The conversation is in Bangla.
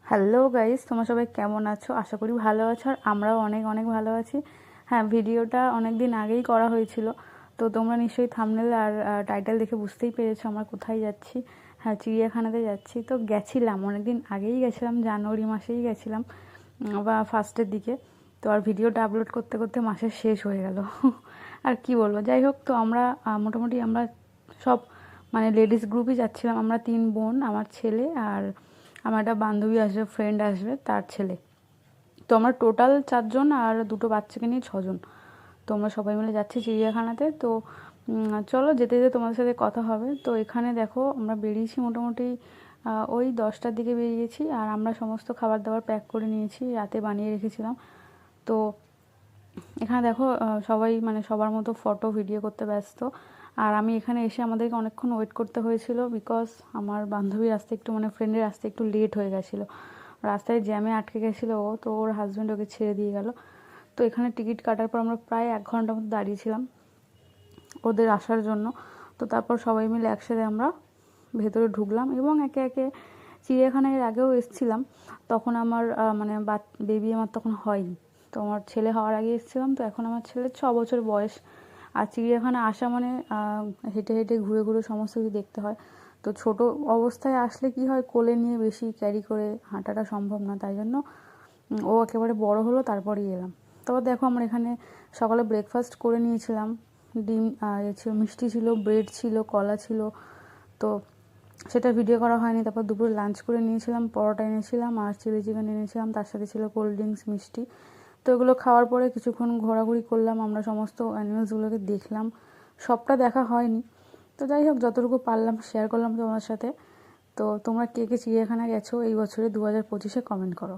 হ্যালো গাইস, তোমরা সবাই কেমন আছো? আশা করি ভালো আছো, আর আমরাও অনেক অনেক ভালো আছি। হ্যাঁ, ভিডিওটা অনেক দিন আগেই করা হয়েছিল, তো তোমরা নিশ্চয়ই থাম্বনেল আর টাইটেল দেখে বুঝতেই পেরেছো আমরা কোথায় যাচ্ছি। হ্যাঁ, চিড়িয়াখানাতে যাচ্ছি। তো গেছিলাম, অনেক দিন আগেই গেছিলাম, জানুয়ারি মাসেই গেছিলাম বা ফার্স্টের দিকে। তো আর ভিডিওটা আপলোড করতে করতে মাসের শেষ হয়ে গেল। আর কি বলবো, যাই হোক, তো আমরা মোটামুটি আমরা সব মানে লেডিস গ্রুপই যাচ্ছিলাম। আমরা 3 বোন, আমার ছেলে আর আমার একটা বান্ধবী আসবে, ফ্রেন্ড আসবে, তার ছেলে। তো আমরা টোটাল 4 জন আর 2টো বাচ্চাকে নিয়ে 6 জন। তো আমরা সবাই মিলে যাচ্ছি চিড়িয়াখানাতে। তো চলো, যেতে যেতে তোমাদের সাথে কথা হবে। তো এখানে দেখো, আমরা বেরিয়েছি মোটামুটি ওই 10টার দিকে বেরিয়েছি, আর আমরা সমস্ত খাবার দাবার প্যাক করে নিয়েছি, রাতে বানিয়ে রেখেছিলাম। তো এখানে দেখো, সবাই মানে সবার মতো ফটো ভিডিও করতে ব্যস্ত। আর আমি এখানে এসে আমাদেরকে অনেকক্ষণ ওয়েট করতে হয়েছিল, বিকজ আমার বান্ধবীর আসতে একটু মানে ফ্রেন্ডের আসতে একটু লেট হয়ে গেছিলো। রাস্তায় জ্যামে আটকে গেছিলো ও, তো ওর হাজব্যান্ড ওকে ছেড়ে দিয়ে গেল। তো এখানে টিকিট কাটার পর আমরা প্রায় 1 ঘন্টার মতো দাঁড়িয়েছিলাম ওদের আসার জন্য। তো তারপর সবাই মিলে একসাথে আমরা ভেতরে ঢুকলাম, এবং একে একে চিড়িয়াখানায় এর আগেও এসেছিলাম। তখন আমার মানে বেবি আমার তখন হয়নি। তো আমার ছেলে হওয়ার আগে এসেছিলাম। তো এখন আমার ছেলের 6 বছর বয়স। আর চিড়িয়াখানা আসা মানে হেঁটে হেঁটে ঘুরে ঘুরে সমস্ত কিছু দেখতে হয়। তো ছোট অবস্থায় আসলে কি হয়, কোলে নিয়ে বেশি ক্যারি করে হাঁটাটা সম্ভব না, তাই জন্য ও একেবারে বড় হলো তারপরেই এলাম। তারপর দেখো, আমরা এখানে সকালে ব্রেকফাস্ট করে নিয়েছিলাম। ডিম ছিল, মিষ্টি ছিল, ব্রেড ছিল, কলা ছিল। তো সেটা ভিডিও করা হয়নি। তারপর দুপুরে লাঞ্চ করে নিয়েছিলাম, পরোটা এনেছিলাম আর চিলি চিকেন এনেছিলাম, তার সাথে ছিল কোল্ড ড্রিঙ্কস, মিষ্টি। তো এগুলো খাওয়ার পরে কিছুক্ষণ ঘোরাঘুরি করলাম, আমরা সমস্ত অ্যানিমেলসগুলোকে দেখলাম। সবটা দেখা হয়নি, তো যাই হোক, যতটুকু পারলাম শেয়ার করলাম তোমার সাথে। তো তোমরা কে কে চিড়িয়াখানা গেছো এই বছরে 2025-এ কমেন্ট করো।